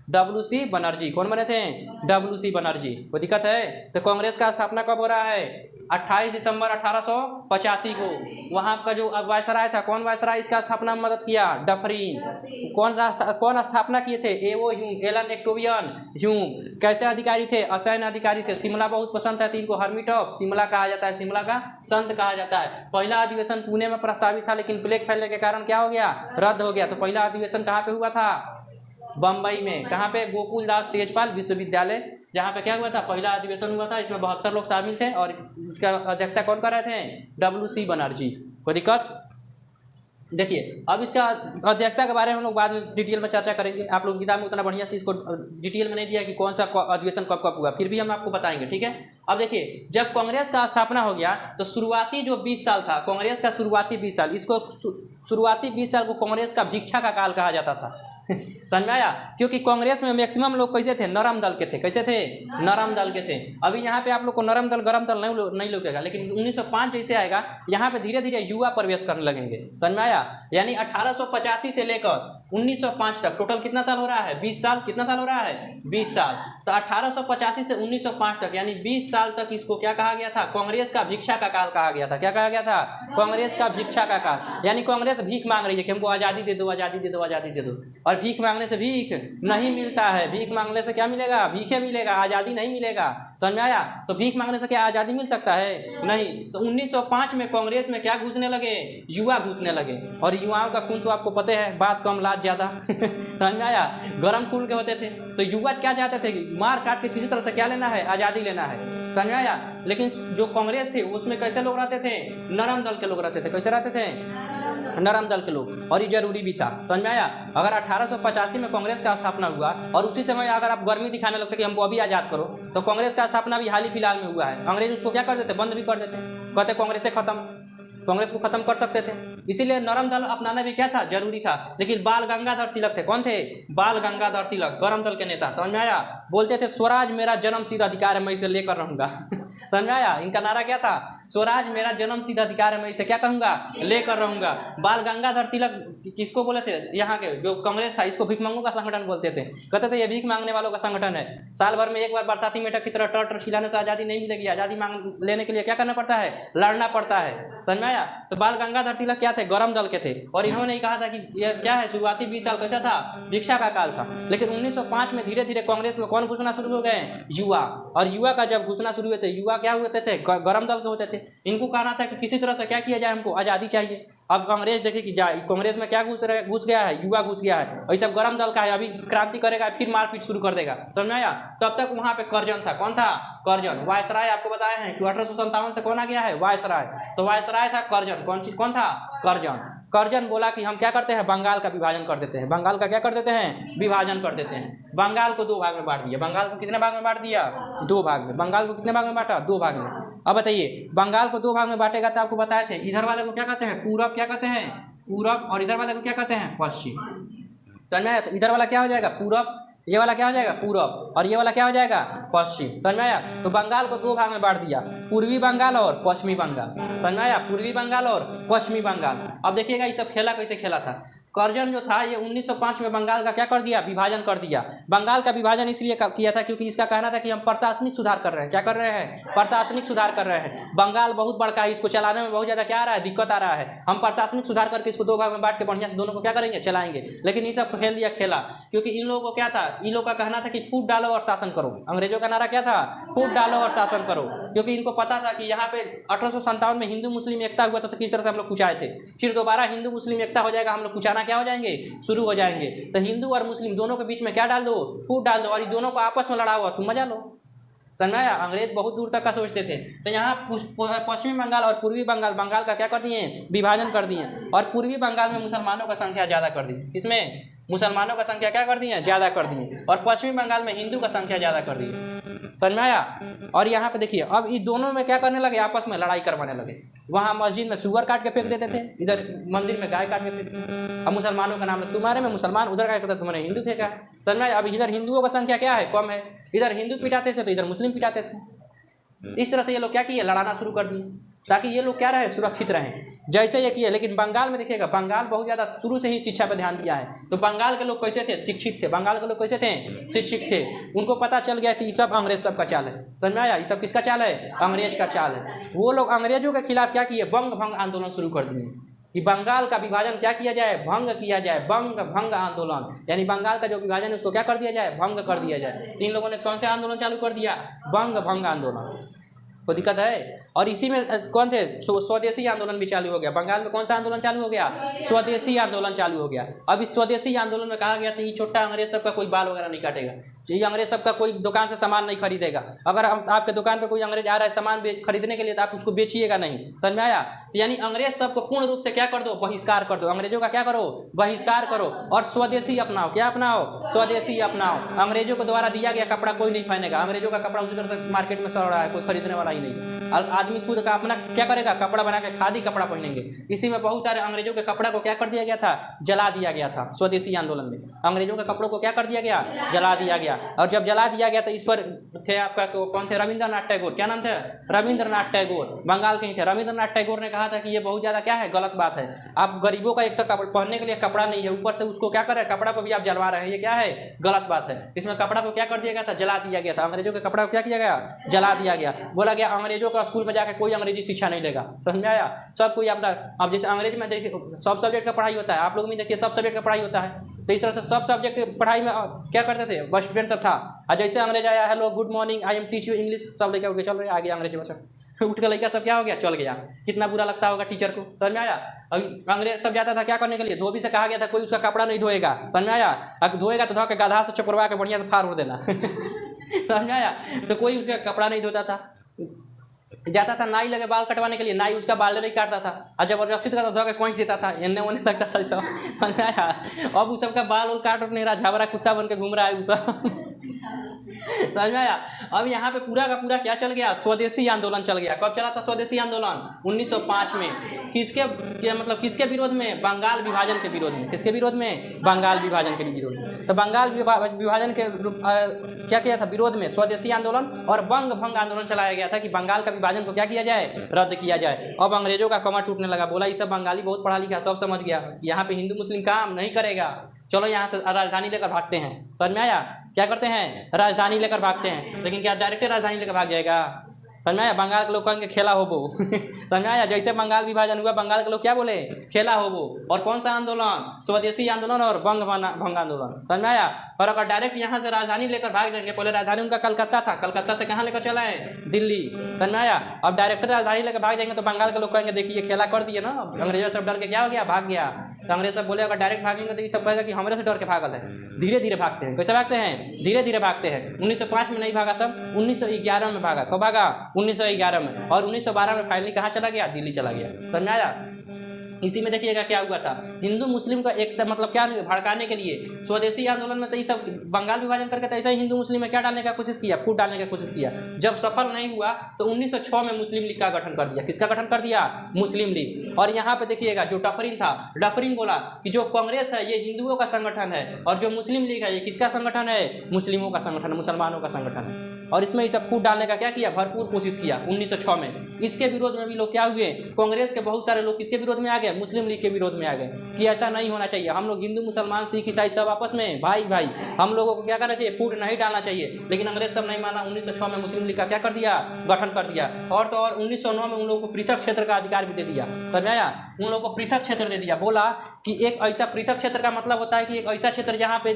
WC बनर्जी। कौन बने थे? WC बनर्जी। कोई दिक्कत है? तो कांग्रेस का स्थापना कब हो रहा है? 28 दिसंबर 1885 को। वहाँ का जो वायसराय था, कौन वायसराय इसका स्थापना में मदद किया? डफरिन। कौन स्थापना किए थे? एओ ह्यूम, एलन एक्टोवियन ह्यूम। कैसे अधिकारी थे? असैन्य अधिकारी थे। शिमला बहुत पसंद है तो इनको हर्मिट ऑफ शिमला कहा जाता है, शिमला का संत कहा जाता है। पहला अधिवेशन पुणे में प्रस्तावित था, लेकिन प्लेग फैलने के कारण क्या हो गया? रद्द हो गया। तो पहला अधिवेशन कहाँ पे हुआ था? बम्बई में। कहाँ पे? गोकुल दास तेजपाल विश्वविद्यालय, जहाँ पे क्या हुआ था? पहला अधिवेशन हुआ था। इसमें 72 लोग शामिल थे और उसका अध्यक्षता कौन कर रहे थे? WC बनर्जी। कोई दिक्कत? देखिए, अब इसका अध्यक्षता के बारे में हम लोग बाद में डिटेल में चर्चा करेंगे। आप लोग किताब में उतना बढ़िया से इसको डिटेल में नहीं दिया कि कौन सा अधिवेशन कब कब हुआ, फिर भी हम आपको बताएंगे, ठीक है। अब देखिए, जब कांग्रेस का स्थापना हो गया तो शुरुआती जो 20 साल था कांग्रेस का, शुरुआती 20 साल, इसको शुरुआती 20 साल को कांग्रेस का भिक्षा का काल कहा जाता था। समझ में आया? क्योंकि कांग्रेस में मैक्सिमम लोग कैसे थे? नरम दल के थे। कैसे थे? नरम दल के थे। अभी यहाँ पे आप लोग को नरम दल गरम दल नहीं लगेगा, लेकिन 1905 जैसे आएगा यहाँ पे धीरे धीरे युवा प्रवेश करने लगेंगे। समझ में आया? यानी 1885 से लेकर 1905 तक टोटल कितना साल हो रहा है? 20 साल। कितना साल हो रहा है? 20 साल। तो 1885 से 1905 तक यानी 20 साल तक इसको क्या कहा गया था? कांग्रेस का भिक्षा का काल कहा गया था। क्या कहा गया था? कांग्रेस का भिक्षा का काल। यानी कांग्रेस भीख मांग रही है कि हमको आज़ादी दे दो, आज़ादी दे दो, आज़ादी दे दो। और भीख मांगने से भीख नहीं मिलता है। भीख मांगने से क्या मिलेगा? भीखे मिलेगा, आज़ादी नहीं मिलेगा। समझ में आया? तो भीख मांगने से क्या आज़ादी मिल सकता है? नहीं। तो 1905 में कांग्रेस में क्या घुसने लगे? युवा घुसने लगे। और युवाओं का खून तो आपको पता है, बात कम लात ज़्यादा। समझ में आया? गरम खून के होते थे। तो युवा क्या चाहते थे? मार काट के किसी तरह से क्या लेना है? आज़ादी लेना है। समझ में आया? लेकिन जो कांग्रेस थी उसमें कैसे लोग रहते थे? नरम दल के लोग रहते थे। कैसे रहते थे? नरम दल के लोग। और ये जरूरी भी था। समझ में आया? अगर 1885 में कांग्रेस का स्थापना हुआ और उसी समय अगर आप गर्मी दिखाने लगते कि हमको अभी आज़ाद करो, तो कांग्रेस का स्थापना भी हाल ही फिलहाल में हुआ है। अंग्रेज उसको क्या कर देते? बंद भी कर देते। कहते कांग्रेस से खत्म, कांग्रेस को खत्म कर सकते थे। इसीलिए नरम दल अपनाना भी क्या था? जरूरी था। लेकिन बाल गंगाधर तिलक थे। कौन थे? बाल गंगाधर तिलक, गरम दल के नेता। समझ में आया? बोलते थे स्वराज मेरा जन्मसिद्ध अधिकार है, मैं इसे लेकर रहूंगा। समझ में आया? इनका नारा क्या था? स्वराज मेरा जन्मसिद्ध अधिकार है, मैं इसे क्या कहूंगा? लेकर रहूंगा। बाल गंगाधर तिलक किसको बोले थे? यहाँ के जो कांग्रेस था इसको भिखमंगों का संगठन बोलते थे। कहते थे ये भीख मांगने वालों का संगठन है। साल भर में एक बार बरसाती मेढक की तरह टर खिलाने से आज़ादी नहीं मिलेगी। आज़ादी मांग लेने के लिए क्या करना पड़ता है? लड़ना पड़ता है। समझ में आया? तो बाल गंगाधर तिलक क्या थे? गरम दल के थे। और इन्होंने कहा था कि यह क्या है? शुरुआती 20 साल कैसा था? भिक्षा का काल था। लेकिन 1905 में धीरे धीरे कांग्रेस में कौन घुसना शुरू हो गए? युवा। और युवा का जब घुसना शुरू हुए थे, युवा क्या हुए थे? गरम दल के होते थे। इनको कहना था कि किसी तरह से क्या किया जाए, हमको आज़ादी चाहिए। अब कांग्रेस देखिए कि कांग्रेस में क्या घुस गया है? युवा घुस गया है। और सब गरम दल का है। अभी क्रांति करेगा, फिर मारपीट शुरू कर देगा। समझ में आया? तब तक वहाँ पे करजन था। कौन था? करजन। वायसराय आपको बताया है कि 1857 से कौन आ गया है? वायसराय। तो वायसराय था करजन। कौन था? करजन। करजन बोला कि हम क्या करते हैं? बंगाल का विभाजन कर देते हैं। बंगाल का क्या कर देते हैं? विभाजन कर देते हैं। बंगाल को 2 भाग में बांट दिया। बंगाल को कितने भाग में बांट दिया? 2 भाग में। बंगाल को कितने भाग में बांटा? 2 भाग में। अब बताइए, बंगाल को 2 भाग में बांटेगा तो आपको बताए थे इधर वाले को क्या कहते हैं? पूरब। क्या कहते हैं? पूरब। और इधर वाले को क्या कहते हैं? पश्चिम। समझ में आया? तो इधर वाला क्या हो जाएगा? पूरब। ये वाला क्या हो जाएगा? पूरब। और ये वाला क्या हो जाएगा? पश्चिम। समझ में आया? तो बंगाल को 2 भाग में बांट दिया, पूर्वी बंगाल और पश्चिमी बंगाल। समझ में आया? पूर्वी बंगाल और पश्चिमी बंगाल। अब देखिएगा ये सब खेला कैसे खेला था। करजन जो था ये 1905 में बंगाल का क्या कर दिया? विभाजन कर दिया। बंगाल का विभाजन इसलिए किया था क्योंकि इसका कहना था कि हम प्रशासनिक सुधार कर रहे हैं। क्या कर रहे हैं? प्रशासनिक सुधार कर रहे हैं। बंगाल बहुत बड़का है, इसको चलाने में बहुत ज़्यादा क्या आ रहा है? दिक्कत आ रहा है। हम प्रशासनिक सुधार करके इसको 2 भाग में बांट के बढ़िया से दोनों को क्या करेंगे? चलाएंगे। लेकिन ये सब खेल दिया खेला, क्योंकि इन लोगों को क्या था? इन लोगों का कहना था कि फूट डालो और शासन करो। अंग्रेजों का नारा क्या था? फूट डालो और शासन करो। क्योंकि इनको पता था कि यहाँ पे 1857 में हिंदू मुस्लिम एकता हुआ था, तो किस तरह से हम लोग कुचाए थे। फिर दोबारा हिंदू मुस्लिम एकता हो जाएगा, हम लोग कुचाना क्या हो जाएंगे? शुरू हो जाएंगे। तो हिंदू और मुस्लिम दोनों के बीच में क्या डाल दो? फूट डाल दो। और ये दोनों को आपस में लड़ा हुआ, तुम मजा लो। समझ में आया? अंग्रेज बहुत दूर तक का सोचते थे। तो यहाँ पश्चिमी बंगाल और पूर्वी बंगाल, बंगाल का क्या कर दिए? विभाजन कर दिए। और पूर्वी बंगाल में मुसलमानों का संख्या ज़्यादा कर दी। इसमें मुसलमानों का संख्या क्या कर दिए? ज़्यादा कर दिए। और पश्चिमी बंगाल में हिंदू का संख्या ज़्यादा कर दी। समझ में आया? और यहाँ पे देखिए, अब इस दोनों में क्या करने लगे? आपस में लड़ाई करवाने लगे। वहाँ मस्जिद में सुअर काट के फेंक देते थे, इधर मंदिर में गाय काट के फेंकते थे। अब मुसलमानों का नाम है, तुम्हारे में मुसलमान, उधर क्या कहते तुम्हारे हिंदू फेंका। समझ में आया? अब इधर हिंदुओं का संख्या क्या है? कम है। इधर हिंदू पिटाते थे तो इधर मुस्लिम पिटाते थे। इस तरह से ये लोग क्या किए? लड़ाना शुरू कर दिए। ताकि ये लोग क्या रहे, सुरक्षित रहें, जैसे ये किए। लेकिन बंगाल में देखिएगा, बंगाल बहुत ज़्यादा शुरू से ही शिक्षा पर ध्यान दिया है। तो बंगाल के लोग कैसे थे, शिक्षित थे। बंगाल के लोग कैसे थे, शिक्षित थे। उनको पता चल गया कि ये सब अंग्रेज सब का चाल है। समझ में आया, ये सब किसका चाल है, अंग्रेज का चाल है। वो लोग अंग्रेजों के खिलाफ क्या किए, बंग भंग आंदोलन शुरू कर दिए कि बंगाल का विभाजन क्या किया जाए, भंग किया जाए, बंग भंग आंदोलन, यानी बंगाल का जो विभाजन है उसको क्या कर दिया जाए, भंग कर दिया जाए। इन लोगों ने कौन से आंदोलन चालू कर दिया, बंग भंग आंदोलन। कोई दिक्कत है। और इसी में कौन थे, स्वदेशी आंदोलन भी चालू हो गया। बंगाल में कौन सा आंदोलन चालू हो गया, स्वदेशी आंदोलन चालू हो गया। अब इस स्वदेशी आंदोलन में कहा गया था ये छोटा अंग्रेज सब का कोई बाल वगैरह नहीं काटेगा, ये अंग्रेज सब का कोई दुकान से सामान नहीं खरीदेगा। अगर आपके दुकान पे कोई अंग्रेज आ रहा है सामान खरीदने के लिए तो आप उसको बेचिएगा नहीं। समझ में आया। तो यानी अंग्रेज सबको पूर्ण रूप से क्या कर दो, बहिष्कार कर दो। अंग्रेजों का क्या करो, बहिष्कार करो और स्वदेशी अपनाओ। क्या अपनाओ, स्वदेशी अपनाओ। अंग्रेजों को द्वारा दिया गया कपड़ा कोई नहीं पहनेगा। अंग्रेजों का कपड़ा उसी तरह से मार्केट में सड़ रहा है, कोई खरीदने वाला ही नहीं। आदमी खुद का अपना क्या करेगा, कपड़ा बना के खादी कपड़ा पहनेंगे। इसी में बहुत सारे अंग्रेजों के कपड़ा को क्या कर दिया गया था, जला दिया गया था। स्वदेशी आंदोलन में अंग्रेजों के कपड़ों को क्या कर दिया गया, जला दिया गया। और जब जला दिया गया तो इस पर थे आपका कौन थे, रविंद्रनाथ टैगोर। क्या नाम थे, रविंद्रनाथ टैगोर, बंगाल के ही थे। रविंद्रनाथ टैगोर ने कहा था कि ये बहुत ज़्यादा क्या है, गलत बात है। आप गरीबों का एक तो पहनने के लिए कपड़ा नहीं है, ऊपर से उसको क्या करे, कपड़ा को भी आप जलवा रहे हैं, ये क्या है, गलत बात है। इसमें कपड़ा को क्या कर दिया गया था, जला दिया गया था। अंग्रेजों के कपड़ा को क्या किया गया, जला दिया गया। बोला गया अंग्रेजों का स्कूल में जाकर कोई अंग्रेजी शिक्षा नहीं लेगा। समझ में आया। सब कोई अपना, अब जैसे अंग्रेजी में देखिए सब सब्जेक्ट का पढ़ाई होता है, आप लोग में देखिए सब सब्जेक्ट का पढ़ाई होता है। तो इस तरह से सब सब्जेक्ट की पढ़ाई में क्या करते थे, बस स्टूडेंट सब था। और जैसे अंग्रेज आया, hello good morning I am teach you English, सब लेकर उठ चल रहे, आ गया अंग्रेजी भाषा, उठ कर लड़का सब क्या हो गया, चल गया। कितना बुरा लगता होगा टीचर को। समझ में आया। अंग्रेज सब जाता था क्या करने के लिए, धोबी से कहा गया था कोई उसका कपड़ा नहीं धोएगा। समझ में आया। अगर धोएगा तो धो के गधा से चपरवा के बढ़िया से फाड़ हो देना। समझ में आया। तो कोई उसका कपड़ा नहीं धोता था। जाता था नाई लगे बाल कटवाने के लिए, नाई उसका बाल नहीं काटता था और जबरदस्ती का धो के कोई देता था, एन्ने ओने लगता था सब। समझ में आया। अब उस सबका बाल उल काट नहीं रहा, झबरा कुत्ता बन के घूम रहा है वो सब। समझ में आया। अब यहाँ पे पूरा का पूरा क्या चल गया, स्वदेशी आंदोलन चल गया। कब चला था स्वदेशी आंदोलन, 1905 में। किसके मतलब किसके विरोध में, बंगाल विभाजन के विरोध में। किसके विरोध में, बंगाल विभाजन के विरोध में। तो बंगाल विभाजन के क्या किया था, विरोध में स्वदेशी आंदोलन और बंग भंग आंदोलन चलाया गया था कि बंगाल का विभाजन को क्या किया जाए, रद्द किया जाए। अब अंग्रेजों का कमर टूटने लगा। बोला ये सब बंगाली बहुत पढ़ा लिखा, सब समझ गया, यहाँ पे हिंदू मुस्लिम काम नहीं करेगा, चलो यहाँ से राजधानी लेकर भागते हैं। समझ में आया। क्या करते हैं, राजधानी लेकर भागते हैं। लेकिन क्या डायरेक्ट राजधानी लेकर भाग जाएगा, समझ में आया। बंगाल के लोग कहेंगे खेला हो वो। समझ में आया। जैसे बंगाल विभाजन हुआ, बंगाल के लोग क्या बोले, खेला हो वो। और कौन सा आंदोलन, स्वदेशी आंदोलन और बंग भंग आंदोलन। समझ में आया। और अगर डायरेक्ट यहाँ से राजधानी लेकर भाग जाएंगे, पहले राजधानी उनका कलकत्ता था, कलकत्ता से कहाँ लेकर चला है, दिल्ली। समझ में आया। अब डायरेक्ट राजधानी लेकर भाग जाएंगे तो बंगाल के लोग कहेंगे देखिए खेला कर दिए ना, अंग्रेजों सब डर के क्या हो गया, भाग गया। तो अंग्रेज सब बोले अगर डायरेक्ट भागेंगे तो ये सब कहेगा कि हमारे से डर के भागल है। धीरे धीरे भागते हैं। कैसे भागते हैं, धीरे धीरे भागते हैं। 1905 में नहीं भागा सब, 1911 में भागा। कब भागा, 1911 में। और 1912 में फाइनली कहाँ चला गया, दिल्ली चला गया। समझ में आया। इसी में देखिएगा क्या हुआ था, हिंदू मुस्लिम का एक मतलब क्या भड़काने के लिए स्वदेशी आंदोलन में तो ये सब बंगाल विभाजन करके तो ऐसा ही हिंदू मुस्लिम में क्या डालने का कोशिश किया, फूट डालने की कोशिश किया। जब सफल नहीं हुआ तो 1906 में मुस्लिम लीग का गठन कर दिया। किसका गठन कर दिया, मुस्लिम लीग। और यहाँ पे देखिएगा जो डफरिन था, डफरिन बोला कि जो कांग्रेस है ये हिंदुओं का संगठन है और जो मुस्लिम लीग है ये किसका संगठन है, मुस्लिमों का संगठन है, मुसलमानों का संगठन है। और इसमें ये सब फूट डालने का क्या किया, भरपूर कोशिश किया 1906 में। इसके विरोध में भी लोग क्या हुए, कांग्रेस के बहुत सारे लोग किसके विरोध में आ गए, मुस्लिम लीग के विरोध में आ गए कि ऐसा नहीं होना चाहिए। हम लोग हिंदू मुसलमान सिख ईसाई सब आपस में भाई भाई, हम लोगों को क्या करना चाहिए, फूट नहीं डालना चाहिए। लेकिन अंग्रेज सब नहीं माना। 1906 में मुस्लिम लीग का क्या कर दिया, गठन कर दिया। और तो और 1909 में उन लोगों को पृथक क्षेत्र का अधिकार भी दे दिया। समझ आया। उन लोगों को पृथक क्षेत्र दे दिया। बोला कि एक ऐसा पृथक क्षेत्र का मतलब होता है कि एक ऐसा क्षेत्र जहाँ पे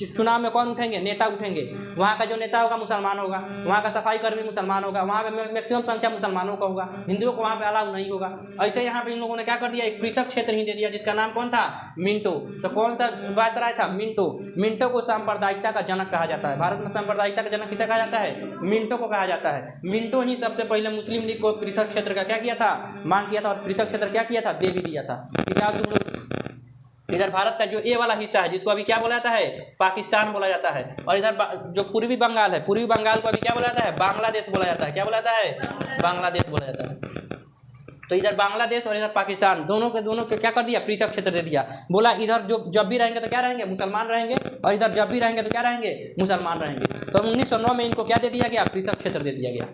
चुनाव में कौन उठेंगे, नेता उठेंगे। वहाँ का जो नेता होगा मुसलमान होगा, वहाँ का सफाई कर्मी मुसलमान होगा, वहाँ पे मैक्सिमम संख्या मुसलमानों का होगा, हिंदुओं को वहाँ पे अलाउ नहीं होगा। ऐसे यहाँ पे इन लोगों ने क्या कर दिया, एक पृथक क्षेत्र ही दे दिया जिसका नाम कौन था, मिंटो। तो कौन सा वायसराय था, मिंटो। मिंटो को सांप्रदायिकता का जनक कहा जाता है। भारत में सांप्रदायिकता का जनक किसे कहा जाता है, मिंटो को कहा जाता है। मिंटो ही सबसे पहले मुस्लिम लीग को पृथक क्षेत्र का क्या किया था, मांग किया था। और पृथक क्षेत्र क्या किया था, दे भी दिया था। तुम लोग इधर भारत का जो ए वाला हिस्सा है जिसको अभी क्या बोला जाता है, पाकिस्तान बोला जाता है। और इधर जो पूर्वी बंगाल है, पूर्वी बंगाल को अभी क्या बोला जाता है, बांग्लादेश बोला जाता है। क्या बोला जाता है, बांग्लादेश बोला जाता है। तो इधर बांग्लादेश और इधर पाकिस्तान दोनों के क्या कर दिया, पृथक क्षेत्र दे दिया। बोला इधर जो जब भी रहेंगे तो क्या रहेंगे, मुसलमान रहेंगे, और इधर जब भी रहेंगे तो क्या रहेंगे, मुसलमान रहेंगे। तो 1909 में इनको क्या दे दिया गया, पृथक क्षेत्र दे दिया गया।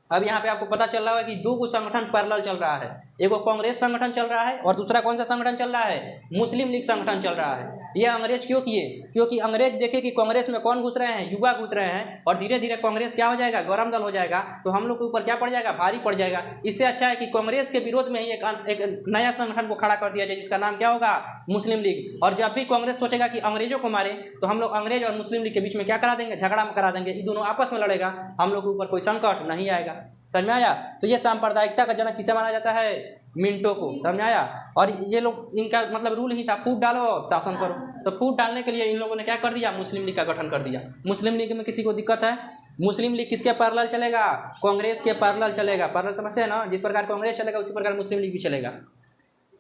अब यहाँ पे आपको पता चल रहा है कि दो को संगठन पैरेलल चल रहा है, एक कांग्रेस संगठन चल रहा है और दूसरा कौन सा संगठन चल रहा है, मुस्लिम लीग संगठन चल रहा है। ये अंग्रेज क्यों किए, क्योंकि अंग्रेज देखे कि कांग्रेस में कौन घुस रहे हैं, युवा घुस रहे हैं और धीरे धीरे कांग्रेस क्या हो जाएगा, गरम दल हो जाएगा, तो हम लोग के ऊपर क्या पड़ जाएगा, भारी पड़ जाएगा। इससे अच्छा है कि कांग्रेस के विरोध में ही एक नया संगठन को खड़ा कर दिया जाए जिसका नाम क्या होगा, मुस्लिम लीग। और जब भी कांग्रेस सोचेगा कि अंग्रेजों को मारे तो हम लोग अंग्रेज और मुस्लिम लीग के बीच में क्या करा देंगे, झगड़ा करा देंगे, ये दोनों आपस में लड़ेगा, हम लोग के ऊपर कोई संकट नहीं आएगा। समझ में आया। तो ये सांप्रदायिकता का जनक किसे माना जाता है, मिंटो को। समझ आया। और ये लोग, इनका मतलब रूल ही था फूट डालो और शासन करो। तो फूट डालने के लिए इन लोगों ने क्या कर दिया, मुस्लिम लीग का गठन कर दिया। मुस्लिम लीग में किसी को दिक्कत है, मुस्लिम लीग किसके पैरेलल चलेगा, कांग्रेस के पैरेलल चलेगा। पैरेलल समझते हैं ना, जिस प्रकार कांग्रेस चलेगा उसी प्रकार मुस्लिम लीग भी चलेगा।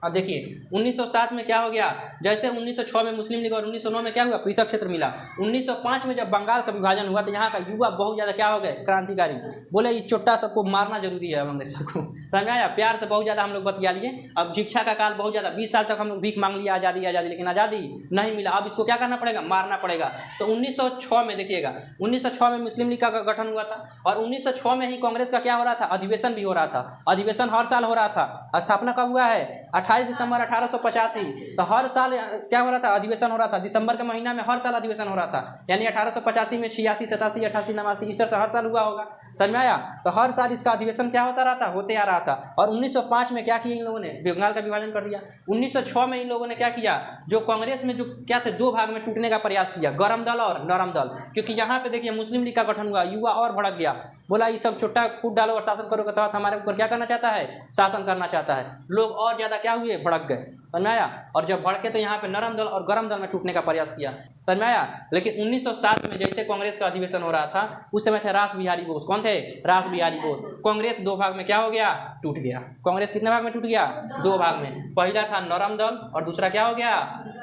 अब देखिए 1907 में क्या हो गया, जैसे 1906 में मुस्लिम लीग और 1909 में क्या हुआ, पृथक क्षेत्र मिला। 1905 में जब बंगाल का विभाजन हुआ तो यहाँ का युवा बहुत ज़्यादा क्या हो गए, क्रांतिकारी। बोले ये चोट्टा सबको मारना जरूरी है, हमने सबको समझ आया। प्यार से बहुत ज़्यादा हम लोग बतिया लिए। अब भिक्षा का काल बहुत ज़्यादा, 20 साल तक हम लोग भीख मांग लिया, आज़ादी आज़ादी, लेकिन आज़ादी नहीं मिला। अब इसको क्या करना पड़ेगा, मारना पड़ेगा। तो 1906 में देखिएगा, 1906 में मुस्लिम लीग का गठन हुआ था और 1906 में ही कांग्रेस का क्या हो रहा था, अधिवेशन भी हो रहा था। अधिवेशन हर साल हो रहा था। स्थापना कब हुआ है, 28 दिसंबर 1885। तो हर साल क्या हो रहा था, अधिवेशन हो रहा था। दिसंबर के महीना में हर साल अधिवेशन हो रहा था, यानी 1885 में 86, 87, 88, 89 इस तरह से हर साल हुआ होगा। समझ में आया। तो हर साल इसका अधिवेशन क्या होता रहा था, होते आ रहा था। और 1905 में क्या किया इन लोगों ने, बंगाल का विभाजन कर दिया। 1906 में इन लोगों ने क्या किया, जो कांग्रेस में जो क्या थे, दो भाग में टूटने का प्रयास किया, गरम दल और नरम दल। क्योंकि यहाँ पे देखिए मुस्लिम लीग का गठन हुआ, युवा और भड़क गया, बोला ये सब छोटा फूट डालो और शासन करो के तहत हमारे ऊपर क्या करना चाहता है, शासन करना चाहता है। लोग और ज़्यादा क्या हुए, भड़क गए। समझ में आया। और जब भड़के तो यहाँ पे नरम दल और गरम दल में टूटने का प्रयास किया। समझ में आया। लेकिन 1907 में जैसे कांग्रेस का अधिवेशन हो रहा था, उस समय थे रास बिहारी बोस। कौन थे, रास बिहारी बोस। कांग्रेस दो भाग में क्या हो गया, टूट गया। कांग्रेस कितने भाग में टूट गया, दो भाग में। पहला था नरम दल और दूसरा क्या हो गया,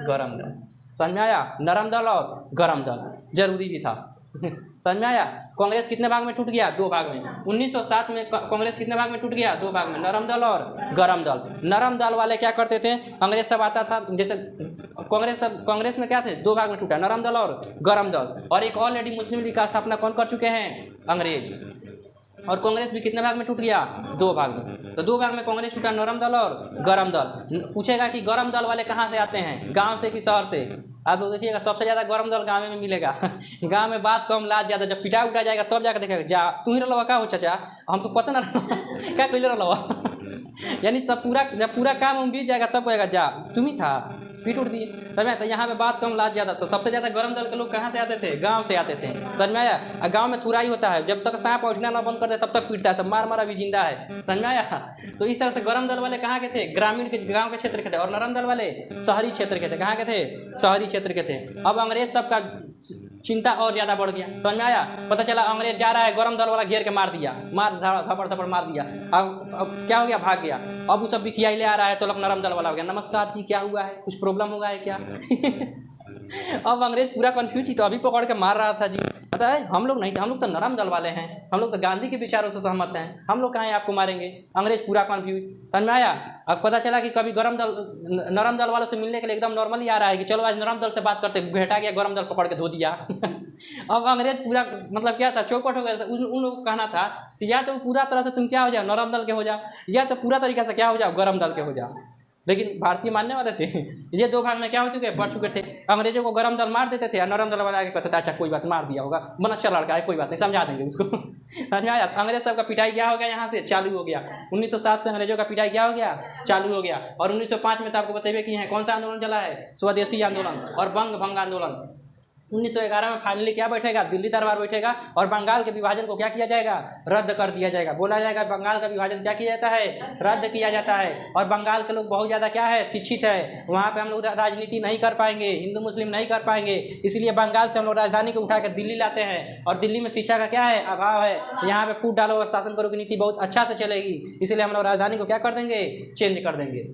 गरम दल। समझ में आया। नरम दल और गरम दल जरूरी भी था। समझ में आया। कांग्रेस कितने भाग में टूट गया, दो भाग में। 1907 में कांग्रेस कितने भाग में टूट गया, दो भाग में, नरम दल और गरम दल। नरम दल वाले क्या करते थे, अंग्रेज सब आता था, जैसे कांग्रेस में क्या थे, दो भाग में टूटा, नरम दल और गरम दल। और एक ऑलरेडी मुस्लिम लीग का स्थापना कौन कर चुके हैं, अंग्रेज। और कांग्रेस भी कितने भाग में टूट गया, दो भाग में। तो दो भाग में कांग्रेस टूटा, नरम दल और गरम दल। पूछेगा कि गरम दल वाले कहाँ से आते हैं, गांव से कि शहर से। आप लोग देखिएगा सबसे ज़्यादा गरम दल गाँव में मिलेगा। गांव में बात कम, लाज ज़्यादा। जब पिटा उठा जाएगा तब जाकर देखेगा, जा तू ही रहा का हो चाचा, हम तो पता ना क्या कहले रहा। यानी सब पूरा, जब पूरा काम हम बीत जाएगा तब कहेगा जा तुम ही था, पीट उठ दिए। समझ में। तो यहाँ पे बात कम, लाज ज़्यादा। तो सबसे ज़्यादा गरम दल के लोग कहाँ से आते थे, गांव से आते थे। समझ में आया। गांव में थुराई होता है, जब तक सांप उठना ना बंद कर दे तब तक पीटता है, सब मार मारा भी जिंदा है। समझ में आया। तो इस तरह से गरम दल वाले कहाँ के थे, ग्रामीण के, गाँव के क्षेत्र के थे। और नरम दल वाले शहरी क्षेत्र के थे। कहाँ के थे, शहरी क्षेत्र के थे। अब अंग्रेज सबका चिंता और ज़्यादा बढ़ गया। समझ में आया। पता चला अंग्रेज जा रहा है, गरम दल वाला घेर के मार दिया, मार थप्पड़ थप्पड़ मार दिया। अब क्या हो गया, भाग गया। अब वो सब भी खिया ले आ रहा है तो लोग नरम दल वाला हो गया, नमस्कार जी क्या हुआ है, कुछ प्रॉब्लम हुआ है क्या। अब अंग्रेज पूरा कंफ्यूज ही, तो अभी पकड़ के मार रहा था जी। पता है हम लोग नहीं थे, हम लोग तो नरम दल वाले हैं, हम लोग तो गांधी के विचारों से सहमत हैं, हम लोग कहाँ आपको मारेंगे। अंग्रेज पूरा कंफ्यूज। समझ में आया। अब पता चला कि कभी नरम दल वालों से मिलने के लिए एकदम नॉर्मली आ रहा है कि चलो आज नरम दल से बात करते, भेटा गया, गरम दल पकड़ के धो दिया। अब अंग्रेज पूरा मतलब क्या था, चौपट हो गया। उन लोगों को कहना था कि या तो पूरा तरह से तुम क्या हो जाओ, नरम दल के हो जाओ, या तो पूरा तरीका से क्या हो जाओ, गरम दल के हो जाओ। लेकिन भारतीय मानने वाले थे। ये दो भाग में क्या हो चुके, बढ़ चुके थे। अंग्रेजों को गरम दल मार देते थे और नरम दल वाला आगे कहते थे अच्छा कोई बात, मार दिया होगा, बनच्चा लड़का है, कोई बात नहीं, समझा देंगे उसको। समझ में आया। अंग्रेज सब का पिटाई क्या हो गया, यहाँ से चालू हो गया। 1907 से अंग्रेजों का पिटाई क्या हो गया, चालू हो गया। और 1905 में तो आपको बताइए कि है कौन सा आंदोलन चला है, स्वदेशी आंदोलन और बंग भंग आंदोलन। 1911 में फाइनली क्या बैठेगा, दिल्ली दरबार बैठेगा और बंगाल के विभाजन को क्या किया जाएगा, रद्द कर दिया जाएगा। बोला जाएगा बंगाल का विभाजन क्या किया जाता है, रद्द किया जाता है। और बंगाल के लोग बहुत ज़्यादा क्या है, शिक्षित है, वहाँ पे हम लोग राजनीति नहीं कर पाएंगे, हिंदू मुस्लिम नहीं कर पाएंगे, इसलिए बंगाल से हम लोग राजधानी को उठाकर दिल्ली लाते हैं। और दिल्ली में शिक्षा का क्या है, अभाव है, यहाँ पे फूट डालो और शासन करो की नीति बहुत अच्छा से चलेगी, इसलिए हम लोग राजधानी को क्या कर देंगे, चेंज कर देंगे।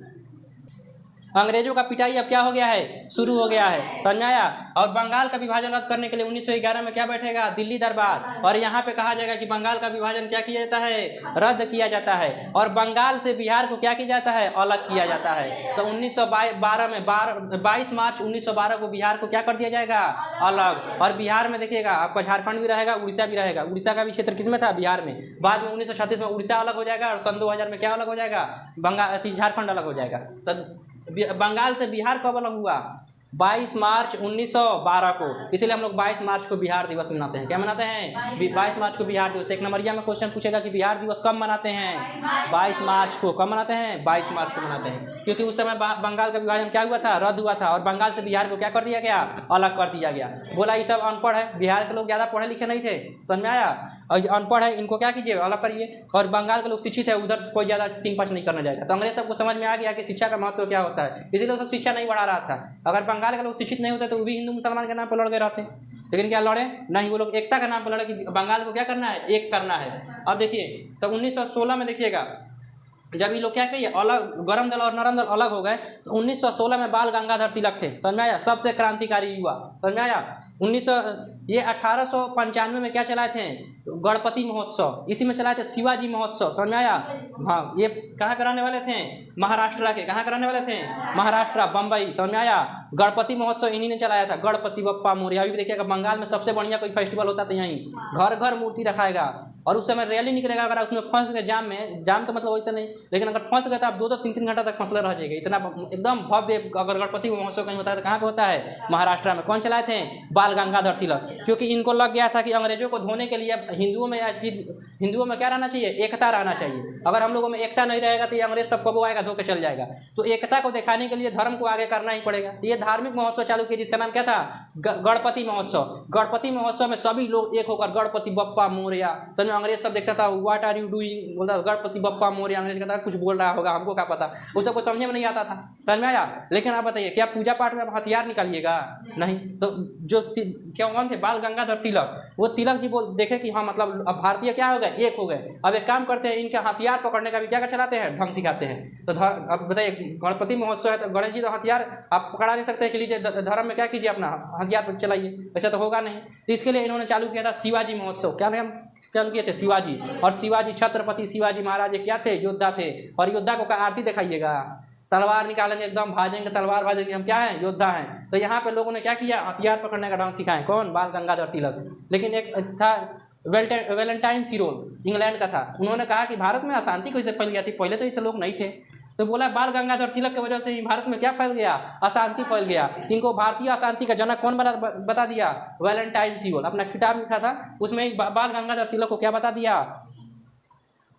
अंग्रेजों का पिटाई अब क्या हो गया है, शुरू हो गया है। समझ में आया। और बंगाल का विभाजन रद्द करने के लिए 1911 में क्या बैठेगा, दिल्ली दरबार, और यहाँ पे कहा जाएगा कि बंगाल का विभाजन क्या किया जाता है, रद्द किया जाता है, और बंगाल से बिहार को क्या किया जाता है, अलग किया जाता है। तो 1912 में 22 मार्च 1912 को बिहार को क्या कर दिया जाएगा, अलग। और बिहार में देखिएगा आपका झारखंड भी रहेगा, उड़ीसा भी रहेगा। उड़ीसा का भी क्षेत्र किसमें था, बिहार में। बाद में 1936 में उड़ीसा अलग हो जाएगा, और सन 2000 में क्या अलग हो जाएगा, झारखंड अलग हो जाएगा। तो बंगाल से बिहार कब अलग हुआ, 22 मार्च 1912 को। इसलिए हम लोग 22 मार्च को बिहार दिवस मनाते हैं। क्या मनाते हैं, 22 मार्च को बिहार दिवस। एक नंबरिया में क्वेश्चन पूछेगा कि बिहार दिवस कब मनाते हैं, 22 मार्च को। कब मनाते हैं, 22 मार्च को मनाते हैं, क्योंकि उस समय बंगाल का विभाजन क्या हुआ था, रद्द हुआ था, और बंगाल से बिहार को क्या कर दिया गया, अलग कर दिया गया। बोला ये सब अनपढ़ है, बिहार के लोग ज़्यादा पढ़े लिखे नहीं थे, समझ में आया। और अनपढ़ है, इनको क्या कीजिए, अलग करिए। और बंगाल के लोग शिक्षित है, उधर कोई ज़्यादा 3-5 नहीं करने जाएगा। तो अंग्रेज सबको समझ में आ गया कि शिक्षा का महत्व क्या होता है, इसीलिए सब शिक्षा नहीं बढ़ा रहा था। अगर बंगाल के लोग शिक्षित नहीं होते तो वो भी हिंदू मुसलमान के नाम पर लड़ गए रहते, लेकिन क्या लड़े नहीं, वो लोग एकता के नाम पर लड़े कि बंगाल को क्या करना है, एक करना है। अब देखिए तो 1916 में देखिएगा जब ये लोग क्या कहिए अलग, गरम दल और नरम दल अलग हो गए, तो 1916 में बाल गंगाधर तिलक थे, समझ में आया, सबसे क्रांतिकारी युवा, समझ में आया। 1895 में क्या चलाए थे, गणपति महोत्सव, इसी में चलाए थे शिवाजी महोत्सव, समझ में आया। हाँ, ये कहाँ कराने वाले थे, महाराष्ट्र के, कहाँ कराने वाले थे, महाराष्ट्र, बम्बई, समझ में आया। गणपति महोत्सव इन्हीं ने चलाया था, गणपति बप्पा मोरया। अभी भी देखिएगा बंगाल में सबसे बढ़िया कोई फेस्टिवल होता था यहीं, घर घर मूर्ति रखाएगा, और उस समय रैली निकलेगा। अगर उसमें फंस गए जाम में, जाम तो मतलब वैसे नहीं, लेकिन अगर फंस गए तो आप 2-3 घंटा तक फंसले रह जाएगा, इतना एकदम भव्य। अगर गणपति महोत्सव कहीं होता है तो कहाँ पे होता है, महाराष्ट्र में। कौन चलाए थे, बाल गंगाधर तिलक, क्योंकि इनको लग गया था कि अंग्रेजों को धोने के लिए हिंदुओं में या फिर हिंदुओं में क्या रहना चाहिए, एकता रहना चाहिए। अगर हम लोगों में एकता नहीं रहेगा तो ये अंग्रेज सब कब आएगा, धो के चल जाएगा। तो एकता को दिखाने के लिए धर्म को आगे करना ही पड़ेगा। ये धार्मिक महोत्सव चालू किया जिसका नाम क्या था, गणपति महोत्सव। गणपति महोत्सव में सभी लोग एक होकर गणपति बप्पा मोरया, समझ में। अंग्रेज सब देखता था व्हाट आर यू डूइंग, बोलता गणपति बप्पा मोरया। अंग्रेज कहता कुछ बोल रहा होगा, हमको क्या पता, उस सबको समझ में नहीं आता था, समझ में आया। लेकिन आप बताइए क्या पूजा पाठ में आप हथियार निकालिएगा, नहीं। तो जो क्या कौन थे, बाल गंगाधर तिलक, वो तिलक जी बोल देखे कि हाँ मतलब अब भारतीय क्या हो गए, एक हो गए। अब एक काम करते हैं, इनके हथियार पकड़ने का भी क्या चलाते हैं, ढंग सिखाते हैं। तो अब बताइए गणपति महोत्सव है तो गणेश जी तो हथियार आप पकड़ा नहीं सकते कि लीजिए धर्म में क्या कीजिए, अपना हथियार पर चलाइए, ऐसा तो होगा नहीं। तो इसके लिए इन्होंने चालू किया था शिवाजी महोत्सव। क्या नाम चालू किए थे, शिवाजी। और शिवाजी, छत्रपति शिवाजी महाराज क्या थे, योद्धा थे। और योद्धा को आरती दिखाइएगा, तलवार निकालेंगे, एकदम भाजेंगे, तलवार भाजेंगे, हम क्या हैं, योद्धा हैं। तो यहाँ पे लोगों ने क्या किया, हथियार पकड़ने का ढंग सिखाएं, कौन, बाल गंगाधर तिलक। लेकिन एक था वेलेंटाइन सिरोल, इंग्लैंड का था। उन्होंने कहा कि भारत में अशांति कैसे फैल गया थी, पहले तो ऐसे लोग नहीं थे। तो बोला बाल गंगाधर तिलक की वजह से ही भारत में क्या फैल गया, अशांति फैल गया। इनको भारतीय अशांति का जनक कौन बता दिया, वेलेंटाइन सिरोल। अपना किताब लिखा था, उसमें बाल गंगाधर तिलक को क्या बता दिया,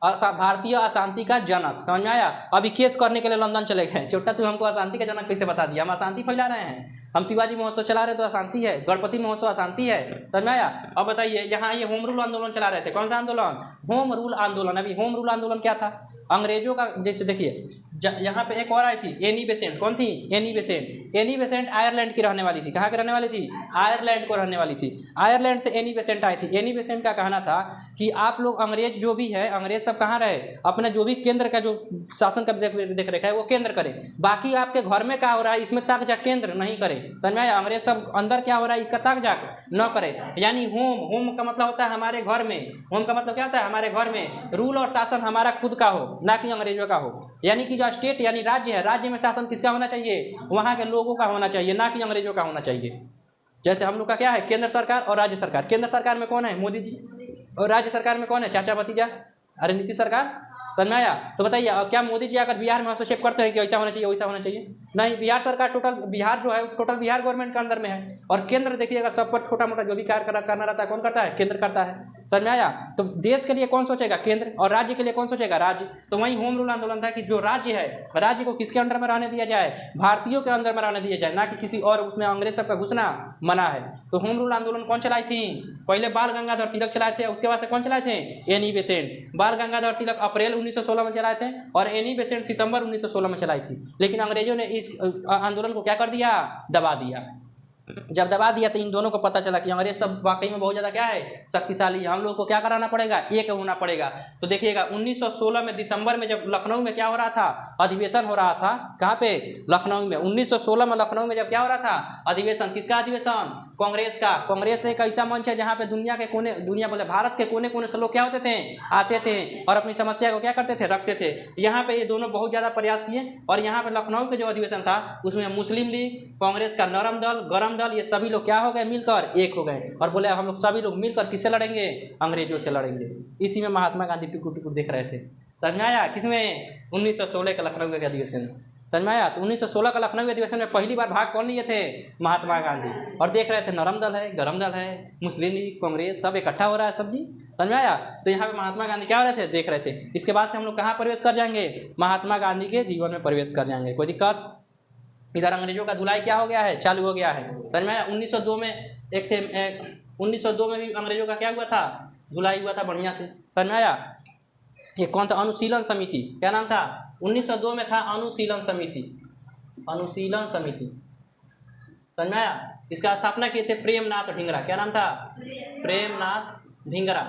भारतीय अशांति का जनक, समझ में आया। अभी केस करने के लिए लंदन चले गए, छोटा तू हमको अशांति का जनक कैसे बता दिया, हम अशांति फैला रहे हैं। हम शिवाजी महोत्सव चला रहे तो अशांति है, गणपति महोत्सव अशांति है, समझ में आया। अब बताइए यहाँ ये होम रूल आंदोलन चला रहे थे, कौन सा आंदोलन, होम रूल आंदोलन। अभी होम रूल आंदोलन क्या था, अंग्रेजों का, जैसे देखिए यहाँ पे एक और आई थी एनी बेसेंट, कौन थी, Annie Besant. Annie Besant Ireland की रहने वाली थी, कहाँ की रहने वाली थी, आयरलैंड को रहने वाली थी। आयरलैंड से एनी बेसेंट आई थी। एनी बेसेंट का कहना था कि आप लोग अंग्रेज जो भी है, अंग्रेज सब कहाँ रहे, अपने जो भी केंद्र का जो शासन का देख रेखा है वो केंद्र करे, बाकी आपके घर में क्या हो रहा है इसमें ताक झाक केंद्र नहीं करे, समझ में आया। अंग्रेज सब अंदर क्या हो रहा है इसका ताक झाक न करे। यानी होम का मतलब होता है हमारे घर में, होम का मतलब क्या होता है, हमारे घर में रूल और शासन हमारा खुद का हो, ना कि अंग्रेजों का हो। यानी कि जो स्टेट यानी राज्य है, राज्य में शासन किसका होना चाहिए, वहाँ के लोगों का होना चाहिए, ना कि अंग्रेजों का होना चाहिए। जैसे हम लोग का क्या है, केंद्र सरकार और राज्य सरकार। केंद्र सरकार में कौन है, मोदी जी, और राज्य सरकार में कौन है, चाचा भतीजा, अरे नीतीश सरकार, समझ में आया। तो बताइए क्या मोदी जी आकर बिहार में हस्तक्षेप करते हैं कि ऐसा होना चाहिए वैसा होना चाहिए, नहीं। बिहार सरकार टोटल, बिहार जो है टोटल बिहार गवर्नमेंट के अंदर में है। और केंद्र देखिएगा सब पर छोटा मोटा जो भी कार्य करना रहता है कौन करता है, केंद्र करता है, समझ में आया। तो देश के लिए कौन सोचेगा, केंद्र, और राज्य के लिए कौन सोचेगा, राज्य। तो वही होम रूल आंदोलन था कि जो राज्य है, राज्य को किसके अंडर में रहने दिया जाए, भारतीयों के अंदर में रहने दिया जाए, ना कि किसी और, उसमें अंग्रेज सबका घुसना मना है। तो होम रूल आंदोलन कौन चलाई थी, पहले बाल गंगाधर तिलक चलाए थे, उसके बाद से कौन चलाए थे, एनी बेसेंट। बाल गंगाधर तिलक अप्रैल 1916 में चलाए थे और एनी बेसेंट सितंबर 1916 में चलाई थी। लेकिन अंग्रेजों ने इस आंदोलन को क्या कर दिया, दबा दिया। जब दबा दिया तो इन दोनों को पता चला कि अंग्रेज सब वाकई में बहुत ज़्यादा क्या है, शक्तिशाली है। हम लोग को क्या कराना पड़ेगा, एक होना पड़ेगा। तो देखिएगा 1916 में दिसंबर में जब लखनऊ में क्या हो रहा था, अधिवेशन हो रहा था। कहाँ पे, लखनऊ में। 1916 में लखनऊ में जब क्या हो रहा था, अधिवेशन। किसका अधिवेशन, कांग्रेस का। कांग्रेस एक ऐसा मंच है जहाँ पे दुनिया बोले भारत के कोने कोने से लोग क्या होते थे, आते थे और अपनी समस्या को क्या करते थे, रखते थे। यहाँ पे ये दोनों बहुत ज़्यादा प्रयास किए और यहाँ पे लखनऊ के जो अधिवेशन था उसमें मुस्लिम लीग, कांग्रेस का नरम दल, गरम दल, ये सभी लोग क्या हो गए, मिलकर एक हो गए और बोले हम लोग सभी लोग मिलकर किससे लड़ेंगे, अंग्रेजों से लड़ेंगे। इसी में महात्मा गांधी टुकुर टुकुर देख रहे थे। समझ में आया, किसमें, 1916 का लखनऊ के अधिवेशन। समझ में आया। तो 1916 का लखनऊ अधिवेशन में पहली बार भाग कौन लिए थे, महात्मा गांधी। और देख रहे थे नरम दल है, गरम दल है, मुस्लिम लीग, कांग्रेस सब इकट्ठा हो रहा है सब्जी। समझ में आया। तो यहाँ पे महात्मा गांधी क्या हो रहे थे, देख रहे थे। इसके बाद से हम लोग कहाँ प्रवेश कर जाएंगे, महात्मा गांधी के जीवन में प्रवेश कर जाएंगे। कोई दिक्कत। इधर अंग्रेजों का धुलाई क्या हो गया है, चालू हो गया है। समझ में आया। 1902 में 1902 में भी अंग्रेजों का क्या हुआ था, धुलाई हुआ था बढ़िया से। समझ में आया। ये कौन था, अनुशीलन समिति। क्या नाम था, 1902 में था अनुशीलन समिति। अनुशीलन समिति। समझ में आया। इसका स्थापना किए थे प्रेमनाथ ढींगरा। क्या नाम था, प्रेमनाथ ढींगरा।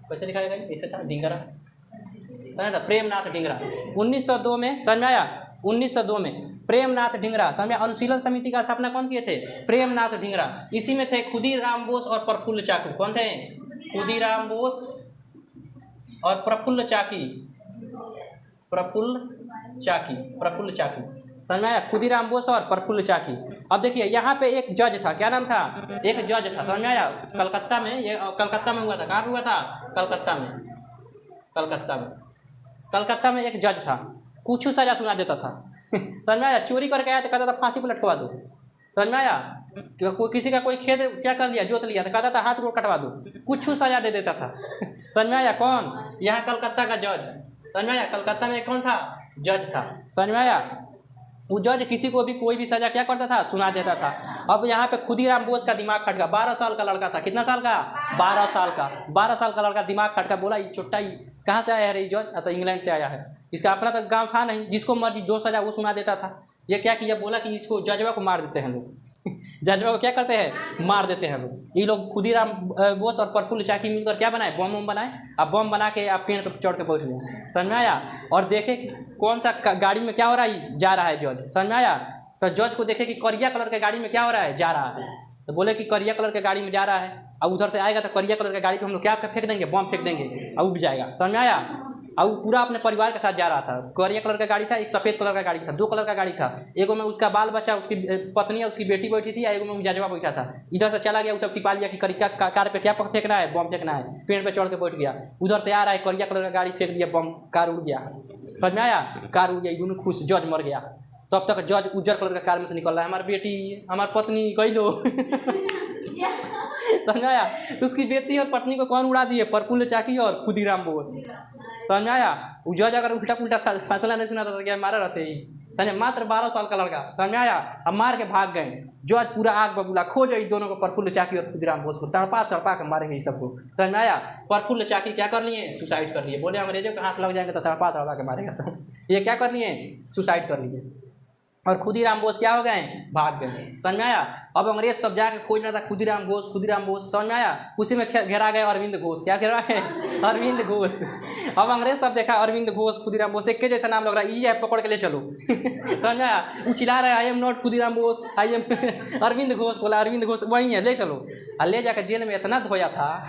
कैसे लिखा गया, ऐसे था ढींगरा, समझ था, प्रेमनाथ ढींगरा। 1902 में, समझ में आया, 1902 में प्रेमनाथ ढींगरा। समझ में। अनुशीलन समिति का स्थापना कौन किए थे, प्रेमनाथ ढींगरा। इसी में थे खुदीराम बोस और प्रफुल्ल चाकी। कौन थे, खुदीराम बोस और प्रफुल्ल चाकी। प्रफुल्ल चाकी। समझ में आया। खुदीराम बोस और प्रफुल्ल चाकी। अब देखिए यहाँ पे एक जज था। क्या नाम था, एक जज था। समझ में आया। कलकत्ता में, ये कलकत्ता में हुआ था। कहाँ पे हुआ था, कलकत्ता में। कलकत्ता में एक जज था, कुछ सजा सुना देता था। समझ में आया। चोरी करके आया तो कहता था फांसी पर लटकवा दो। समझ में आया। कोई किसी का कोई खेत क्या कर लिया, जोत लिया तो कहता था हाथ को कटवा दो, कुछ सजा दे देता था। समझ में आया। कौन, यहाँ कलकत्ता का जज। समझ में आया। कलकत्ता में कौन था, जज था। समझ में आया। वो जज किसी को भी कोई भी सजा क्या करता था, सुना देता था। अब यहाँ पे खुदीराम बोस का दिमाग खटका। 12 साल का लड़का था। कितना साल का, 12 साल का। 12 साल का लड़का दिमाग खटका। बोला ये चुट्टा कहाँ से आया है ये जज, तो इंग्लैंड से आया है। इसका अपना तो गांव था नहीं, जिसको मर्जी जो सजा वो सुना देता था। ये क्या किया, बोला कि इसको जजवा को मार देते हैं लोग। जजवा को क्या करते हैं, मार देते हैं लोग। ये लोग खुदीराम बोस और प्रफुल्ल चाकी मिलकर क्या बनाए, बम बनाए। अब बम बना के आप पेड़ पर चढ़ के बैठ गए। समझ में आया। और देखे कि कौन सा गाड़ी में क्या हो रहा है, जा रहा है जज। समझ में आया। तो जज को देखे कि करिया कलर के गाड़ी में क्या हो रहा है, जा रहा है। तो बोले कि करिया कलर के गाड़ी में जा रहा है। अब उधर से आएगा तो करिया कलर के गाड़ी पे हम लोग क्या फेंक देंगे, बम फेंक देंगे और उड़ जाएगा। समझ में आया। और पूरा अपने परिवार के साथ जा रहा था। करिया कलर का गाड़ी था, एक सफ़ेद कलर का गाड़ी था, 2 कलर का गाड़ी था। एगो में उसका बाल बच्चा, उसकी पत्नी और उसकी बेटी बैठी थी, एगो में जजवा बैठा था। इधर से चला गया, उसे टिपा लिया कि करिया कार पे क्या फेंकना है, बम फेंकना है। पेड़ पे चढ़ के बैठ गया। उधर से आ रहा है, करिया कलर का गाड़ी फेंक दिया, बम, कार उड़ गया। समझ में आया। कार उड़ गई, दोनों खुश। जज मर गया। तब तक जज उज्जर कलर का कार में से निकल रहा है, हमारी बेटी, हमारी पत्नी कही लो। समझ आया। तो उसकी बेटी और पत्नी को कौन उड़ा दिए, प्रफुल्ल चाकी और खुदीराम बोस। समझ में आया। वो जज अगर उल्टा पुल्टा फैसला नहीं सुना था क्या मारा रहते ही। समझे। मात्र 12 साल का लड़का। समझ में आया। अब मार के भाग गए। जज पूरा आग बबूला, खोजो इस दोनों को, प्रफुल्ल चाकी और खुदीराम बोस को, तड़पा के मारेंगे इस सबको। समझ में आया। प्रफुल्ल चाकी क्या कर लिए, सुसाइड कर लिए। बोले अंग्रेजों के हाथ लग जाएंगे तो तड़पा के मारेंगे सब। ये क्या कर लिए, सुसाइड कर लिए। और खुदीराम बोस क्या हो गए, भाग गए। समझ में आया। अब अंग्रेज सब जाके खोज रहा था खुदीराम बोस। समझ में आया। उसी में घेरा गए अरविंद घोष। क्या घेरा है, अरविंद घोष। अब अंग्रेज सब देखा अरविंद घोष, खुदीराम बोस, एक के जैसा नाम लग रहा है, ये पकड़ के ले चलो। समझ में आया। वो चिल्ला रहे, I am not Khudiram Bose, I am Aurobindo Ghosh. बोला अरविंद घोष वही है, ले चलो। और ले जाकर जेल में इतना धोया था।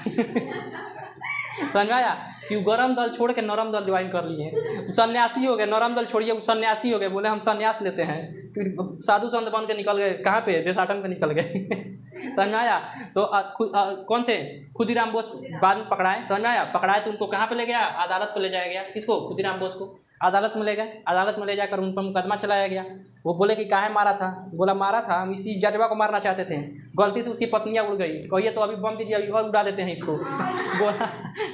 समझ में आया कि वो गरम दल छोड़ के नरम दल ज्वाइन कर लिए। सन्यासी हो गए, नरम दल छोड़िए, वो सन्यासी हो गए। बोले हम सन्यास लेते हैं। फिर साधु संत बन के निकल गए। कहाँ पे, देशाटन पे निकल गए। समझ में आया। तो कौन थे, खुदीराम बोस बाद में पकड़ाए। समझ में आया। पकड़ाए तो उनको कहाँ पे ले गया, अदालत पे ले जाया गया। किसको, खुदीराम बोस को अदालत में ले गए। अदालत में ले जाकर उन पर मुकदमा चलाया गया। वो बोले कि काहे मारा था। बोला मारा था, हम इसी जजवा को मारना चाहते थे, गलती से उसकी पत्नियाँ उड़ गई। कहिए तो अभी बम दीजिए, अभी और उड़ा देते हैं इसको।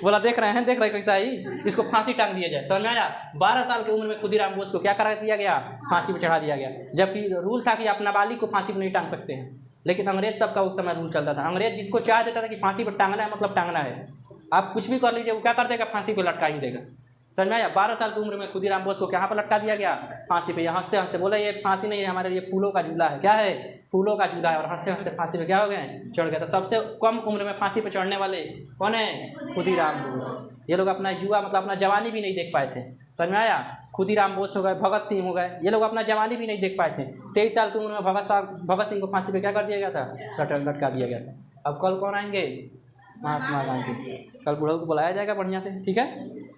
बोला देख रहे हैं कैसा ही, इसको फांसी टांग दिया जाए। समझ में आया। 12 साल की उम्र में खुदीराम बोस को क्या करा दिया गया, फांसी पर चढ़ा दिया गया। जबकि रूल था कि आप नाबालिग को फांसी पर नहीं टांग सकते हैं। लेकिन अंग्रेज सबका उस समय रूल चलता था। अंग्रेज जिसको चाह देता था कि फांसी पर टांगना है मतलब टांगना है। आप कुछ भी कर लीजिए, वो क्या कर देगा, फांसी पर लटका ही देगा। समझ में आया। 12 साल की उम्र में खुदीराम बोस को कहाँ पर लटका दिया गया, फांसी पे। ये हंसते हंसते बोले ये फांसी नहीं है हमारे लिए फूलों का झूला है। क्या है, फूलों का झूला है। और हंसते हंसते फांसी पे क्या हो गए, चढ़ गए। तो सबसे कम उम्र में फांसी पे चढ़ने वाले कौन है, खुदीराम बोस। ये लोग अपना युवा मतलब अपना जवानी भी नहीं देख पाए थे। समझ में आया। खुदीराम बोस हो गए, भगत सिंह हो गए, ये लोग अपना जवानी भी नहीं देख पाए थे। 23 साल की उम्र में भगत सिंह को फांसी पे क्या कर दिया गया था, लटका दिया गया था। अब कल कौन आएंगे, महात्मा गांधी। कल बूढ़ों को बुलाया जाएगा बढ़िया से, ठीक है।